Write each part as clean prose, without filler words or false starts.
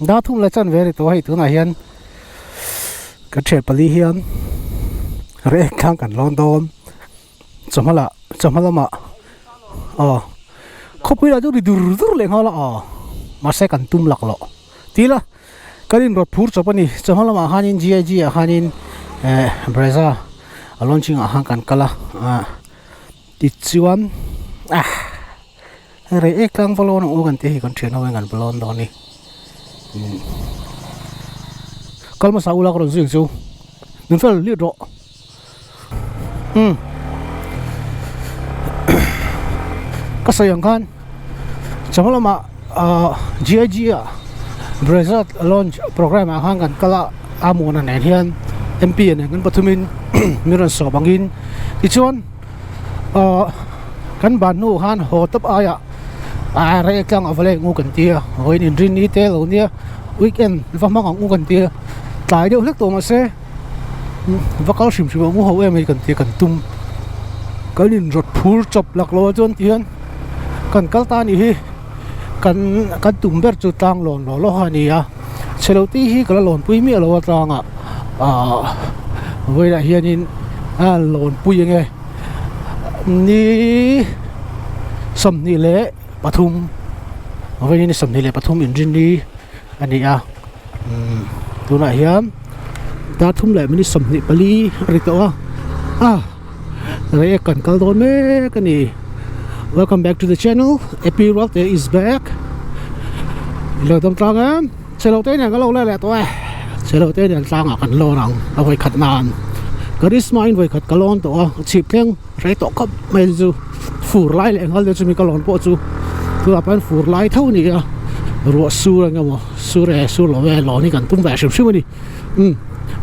đã thung lại chân về thì tôi hay tôi này hiền cái trẻ bali hiền rễ khang cảnh London chấm hala mà không biết là chỗ đi dur lên hala mà sẽ cần tum lạc lộ tí là cái din rót phur chụp anh chấm hala mà hanin GIG hanin Brazil launching hàng cảnh kala đi chuan rễ khang follow nó ugan thì còn chuyện nào ngan London đi kalau masa ulah kalau zing zo, nufel lihat do, kasayangkan, cuma lama GIG Brazil launch program ahangan kala amunan nenian MP nenian Batumin miran sobangin, ichuan kan banu han hotap aya, rekang avale ngukan tia, hoin indrin ite launia weekend vamang ang ngukan tia. Tại điều thức tổ mà xe và có xìm xìm ngũ hậu em ấy cần thì cần tum cái nhìn rột phur chọc lạc lô cho tiền cần các ta đi cần tum bớt cho tăng lòn lò lo này à xe đầu tiên hi cái lòn pui mía lo tăng với lại hiện in lòn pui nghe ni sầm ni lệ Pathum với ni sầm ni lệ Pathum engine đi anh đi tu nak hiam ta thum lại mình sầm nị bali rito rồi cần câu đón mấy cái này welcome back to the channel Epi Rock there is back lời tâm trang á xe đầu tiên này có lâu lại tôi xe đầu tiên này trang ở cần lâu rằng ở vậy khát nàn cái risma in vậy khát cái lon tổ chip keng rồi tổ cấp mấy chú phủ lại lại ngal cho mình cái lon bộ chú tu apa phủ lại thâu nị ruột su rồi nghe mà su rồi su lò về lò này cần tung về sớm sớm đi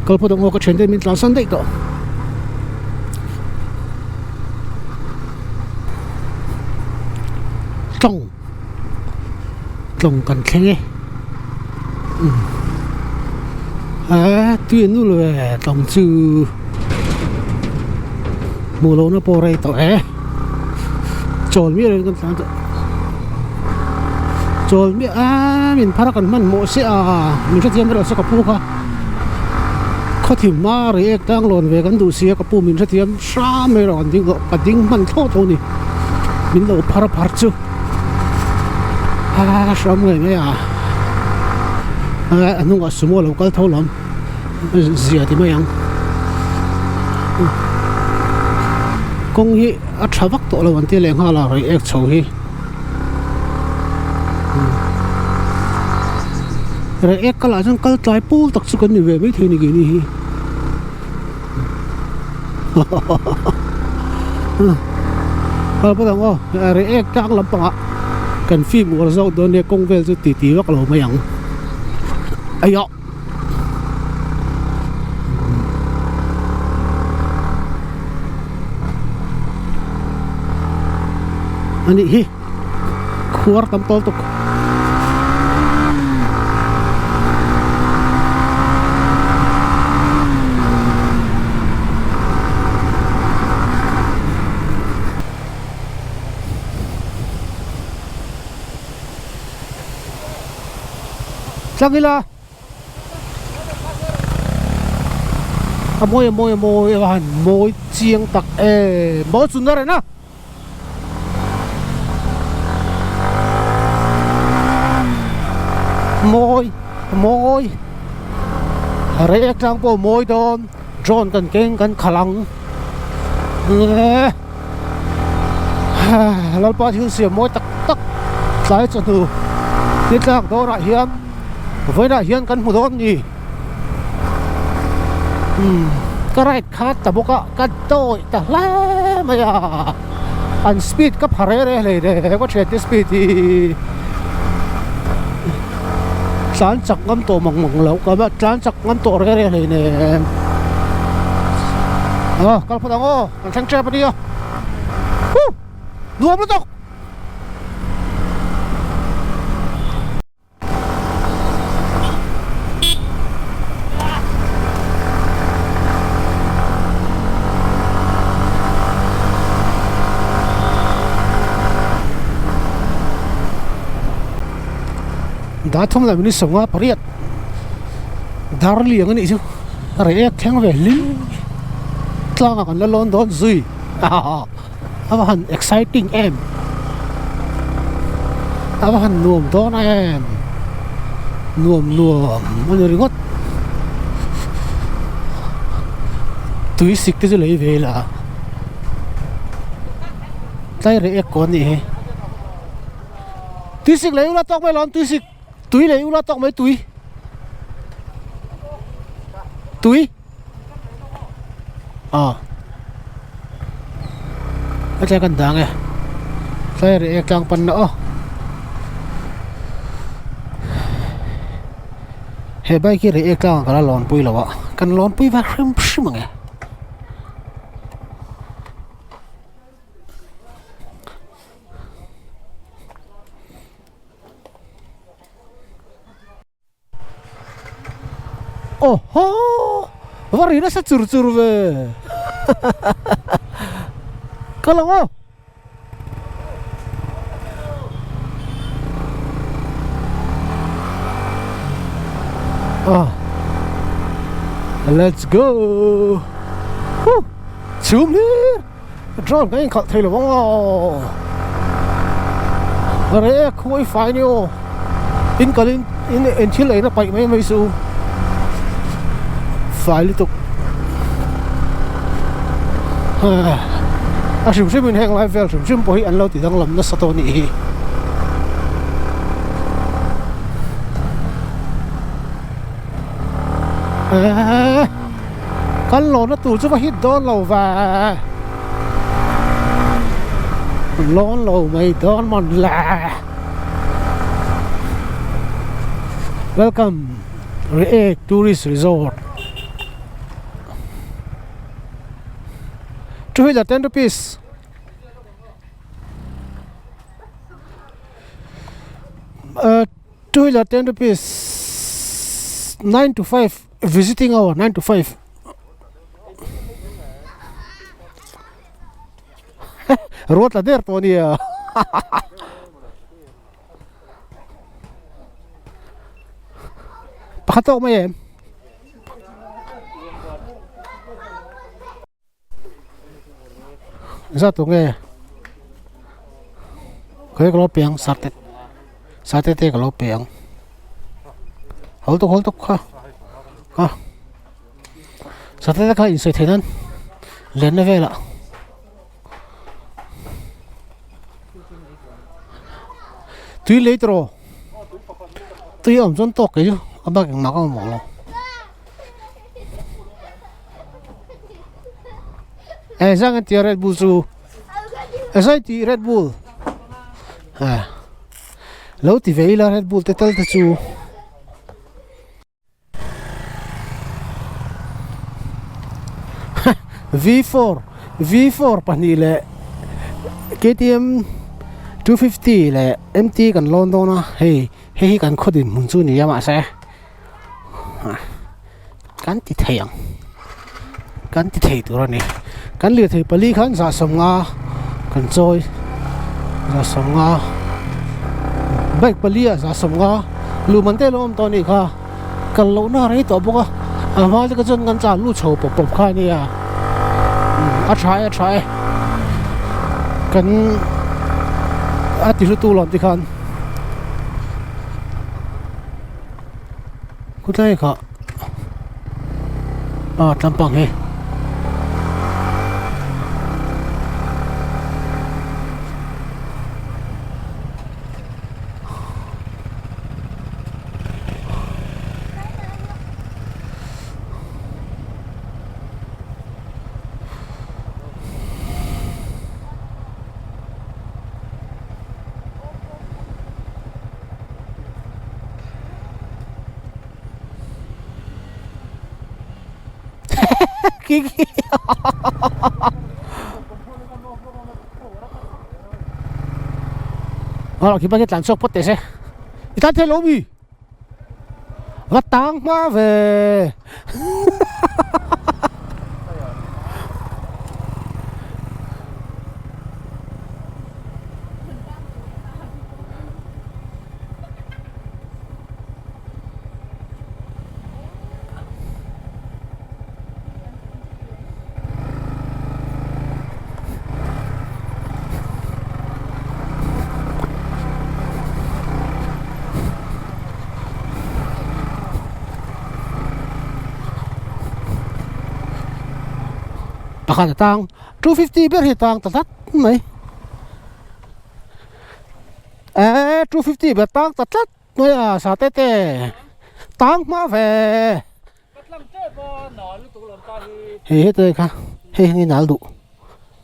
kalau potong mau ke channel mình làm santai đó trồng cần khen nghe tuyên luôn rồi trồng chữ mùa lâu nó po đây tỏi tròn biết rồi con rồi biết mình phát cần mình mua xe mình rất thêm cái xe cặp ha có thì mà rồi đang lòn về cái đồ xe cặp mình rất thêm sa mấy rồi thì cái tiếng mình thốt thôi nè mình đâu phát chứ sao người này anh không có số mua đâu có thâu lắm gì thì mấy anh công hi chả vắt tổ là vấn đề liền ha là rồi ép chầu hi rồi ek kala jang kal tlai pul tak chu kan ni ve mai thei ni gi ni hi kal pa dang rồi ek tak lam pa kan fi mu zo don ne kong vel chu ti ti wak lo mai ang ayo ani hi khuar tam tol tok Sagila môi van môi chiang tak môi sundar hai na môi re trang po môi don drone kan keng kan khalang lalpa thiu sia môi tak sai cho tu tiết lang do ra hiam với đại hiền căn một đón gì cái right khát ta bốc cái tôi ta lá mày anh speed cấp hà rê này để có chuyện cái speed thì sáng chắc ngắm tổ mỏng lâu cả mà sáng chắc ngắm tổ rê này nè kalau potong anh sang chơi đi dua betul đã thum lại mình sống á Paris dar liang ani chu re ek theng ve lim tlang kan la lon don zui ava han exciting em ava han nuam don em nuamมันringot tui sik te lei ve la tai re ek kon ni he tui sik lei la tok mai lon tui sik tui lei la tok mai tui acha kan dang e sai re ek lang pan na he bai ki re ek lang kala lon pui lawa kan lon pui va hrim shimang e ho varina sa chur ve kalango let's go zoom đi drone cái khẩu thầy là bóng ở đây khối phải nhiều in cả in chiếc này nó bậy mấy số phải liên tục chúng mình hẹn lại về chúng bồi ăn lâu thì đang làm nó sao tôi nhỉ con lò nó tụ chứ có hít đó lầu và lon lầu mày đó mòn là welcome Re Tourist Resort 210 rupees. Uh, 210 rupees. 9 to 5 visiting hour. 9 to 5. Ruột là đẹp to nè. Pakatok mo yan. Isa to nghe. Kaya kalau piang sate te kalau piang. Hold tuk ha. Sate te ka inside thenan. Len na vela. Tui later. Tui om jon tok cái chứ. Bác mặc áo mỏng luôn. Sang cái tia Red Bull su. Sang tia Red Bull. Lâu thì về là Red Bull tết tết su. V4 panile. KTM 250 le MT kan London na. Hey kan khodin munchu ni yama se. Kan ti thei tu ni kan li thei pali khan za som nga kan choi za som nga bike pali za som nga lu man te lom to ni kha kan lo na rei to boka ama ka jon kan cha lu chho pop kha ni a try kan ti lu tu lon ti khan ku tai kha tampang he Kiki. Kita kita langsung potes eh. Kita te lobby. Gatang ma ve. khát tang 250 ber hi tang ta tat mai 250 ber tang ta tat noi à sa te tang ma về he te kha he ni nal du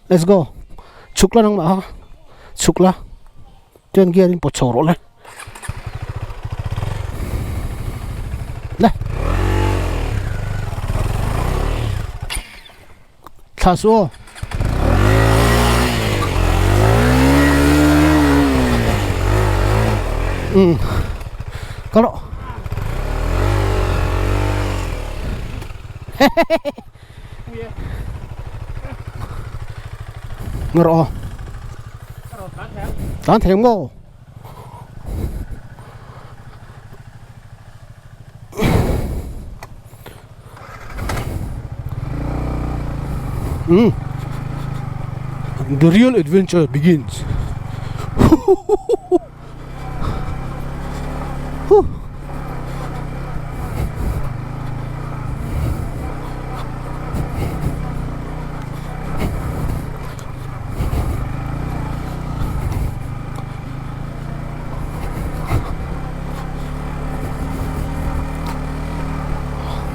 let's go chukla nang ma chukla ten gear in po choro le thả xuống có độ ngờ tán thèm ngô The real adventure begins.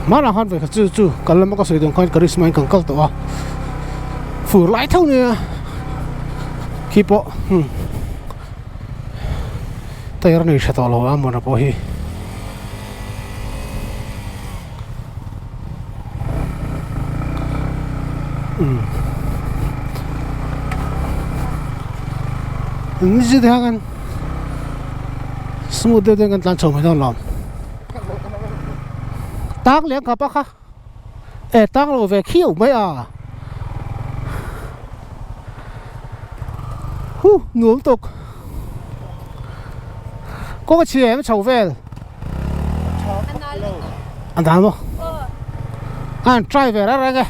Mà là hơn về cái chú cần làm cái sự đồng quan charisma càng cao to phủ lại theo nè khi bộ tay ra này sẽ to lâu mà nó bỏ hi như thế kan smooth thế kan tan chồng hay đâu làm tang liang cả bác ha tang rồi về khiêu mấy à nuông tục có cái chuyện em chầu về anh làm không anh try về ra cái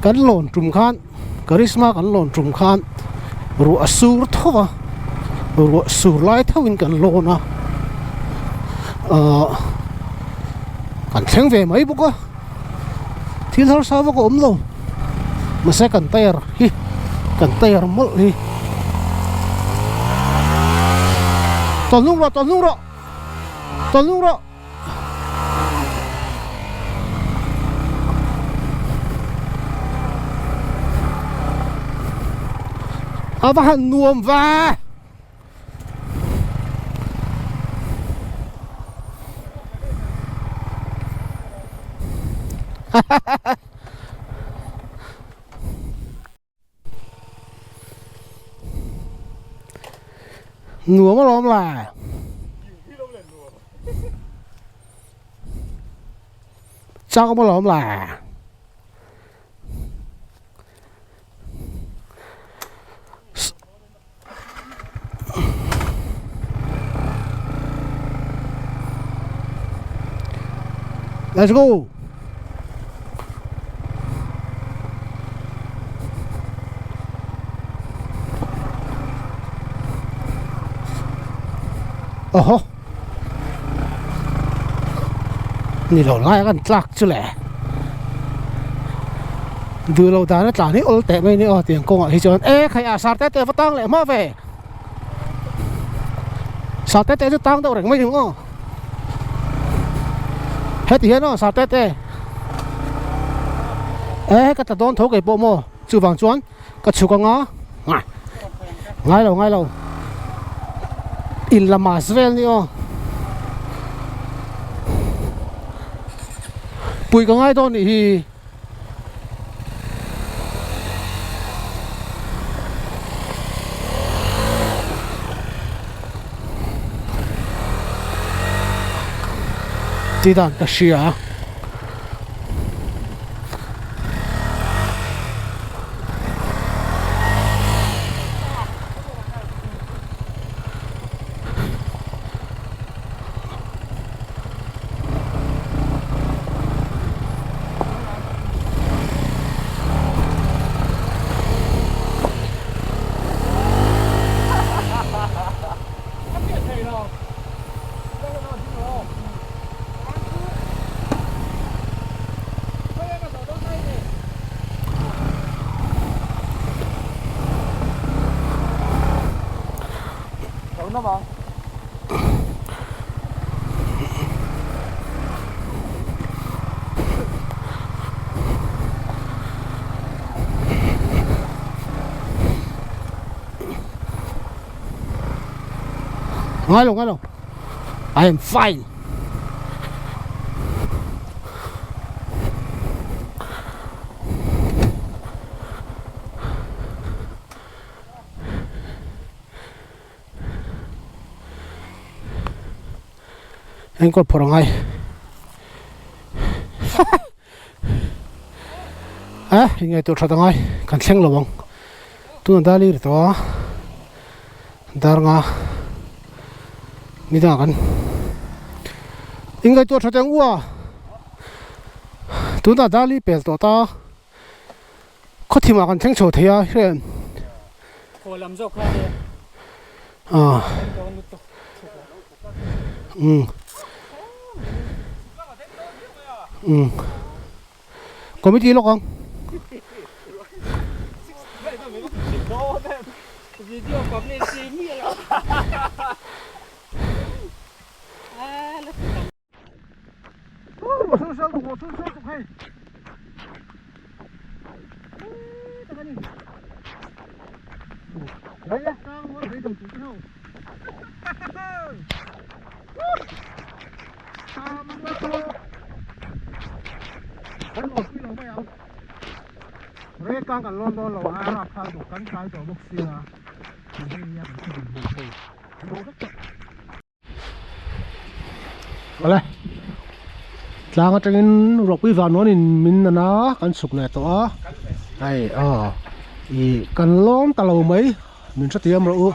cắn lộn trùm khan charisma cắn lộn trùm khan rùa sùr thua rùa sùr lại thâu in cắn lộn à cắn thèn về mấy bốc á thì thằng sao bốc ốm luôn mà sẽ cắn tay hi cắn tay mất đi toàn lúc rồi và hành nuông và nuông mà lom là sao mà lom là let's go. Ni lo lai kan tlak chu le du lo da na tla ni ol te mai ni tiang kong hi chon khai a sar te fa tang le ma ve sar te chu tang đâu reng mai ding hết thì hết nó sạt tết thế cái ta đón thấu cái bộ mồ chú vàng chuan cái chú con ngó ngay lâu in là Masvel đi bùi cái ngay đó thì鸡蛋的是啊。nó vào. Ngay luôn. I am fine. Anh còn phổ ngay. À, hình như tôi thật ngay, cần xem lâu không? Tôi đã đi rồi, dar nga, mi đã kan. Hình như tôi thật đang uа, tôi đã đi bể tôi ta, có thì mà cần xem sổ thế à, hiện. Cô làm dốc ra đi. Có mấy tí lúc không? Video có nên gì nhỉ? Rê càng cả lon đó là ra khai đồ cắn cái đồ bốc xia Vale lang ở trên rọc vi vào nó nên mình nó cắn sụp này to này i cắn lon ta lâu mấy mình sẽ tiêm rồi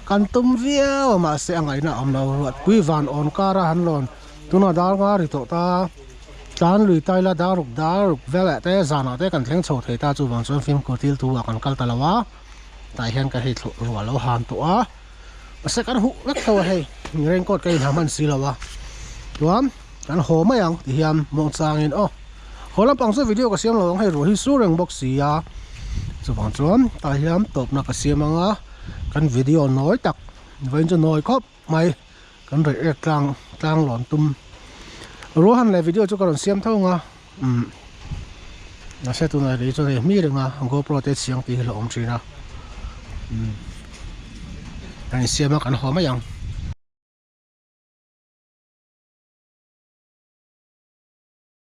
cắn tôm vía mà sẽ ngày nào ông nào ruột vi vào on cara hắn lon tôi nói đào nga thì tụi ta chán lùi tay là đào rục về lại thế già nó thế cần tiếng sầu thì ta chụp bằng số phim của tiêu thụ còn cal talawa tại hiện cái hệ thụ rồi lâu hàn tụi mà sẽ cắn hũ rất sâu hay người cột cây làm ăn xí là ba đúng không cắn hồ mấy anh thì hiam mong sang in hồ lắm bằng số video của xem là hay rồi số rừng bóc xì à chụp bằng số tại hiam top nó cái xem mà cắn video nói tặc với cho nói có mày cắn rồi trang lòn tum rồi hắn lại video cho các bạn xem thôi nga nó sẽ tụi này để cho này mi được nga GoPro test siang tí là ông chỉ na anh xem mà cắn hồ mấy anh